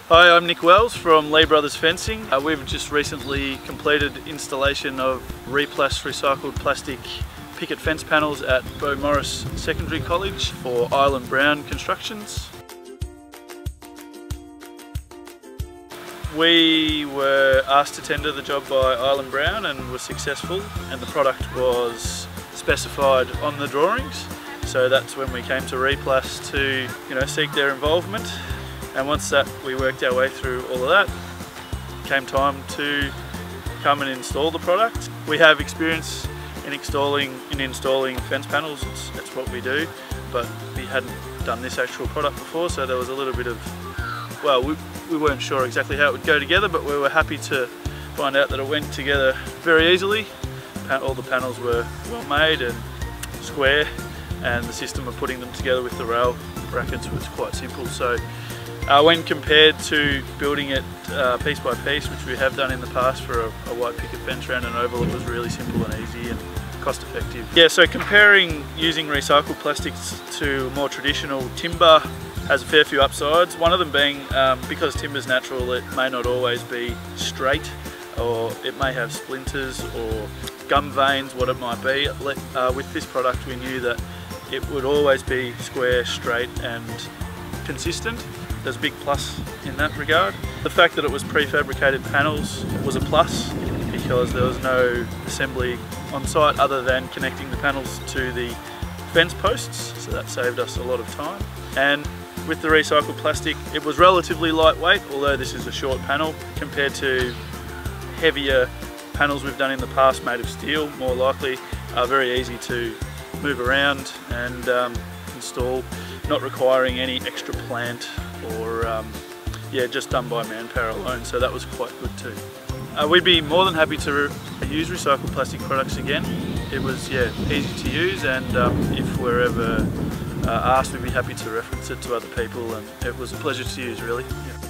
Hi, I'm Nick Wells from Lee Brothers Fencing. We've just recently completed installation of Replas recycled plastic picket fence panels at Beaumaris Secondary College for Island Brown Constructions. We were asked to tender the job by Island Brown and were successful, and the product was specified on the drawings. So that's when we came to Replas to seek their involvement. And once we worked our way through all of that, came time to come and install the product. We have experience in installing fence panels. It's what we do, but we hadn't done this actual product before, so there was a little bit of, well, we weren't sure exactly how it would go together, but we were happy to find out that it went together very easily. All the panels were well made and square, and the system of putting them together with the rail brackets was quite simple. So when compared to building it piece by piece, which we have done in the past for a white picket fence around an oval, it was really simple and easy and cost effective. Yeah, so comparing using recycled plastics to more traditional timber has a fair few upsides. One of them being because timber's natural, it may not always be straight, or it may have splinters or gum veins, what it might be. With this product we knew that it would always be square, straight and consistent. There's a big plus in that regard. The fact that it was prefabricated panels was a plus because there was no assembly on site other than connecting the panels to the fence posts, so that saved us a lot of time. And with the recycled plastic, it was relatively lightweight, although this is a short panel compared to heavier panels we've done in the past made of steel. More likely are very easy to move around and install, not requiring any extra plant or just done by manpower alone, so that was quite good too. We'd be more than happy to use recycled plastic products again. It was easy to use, and if we're ever asked, we'd be happy to reference it to other people, and it was a pleasure to use really. Yeah.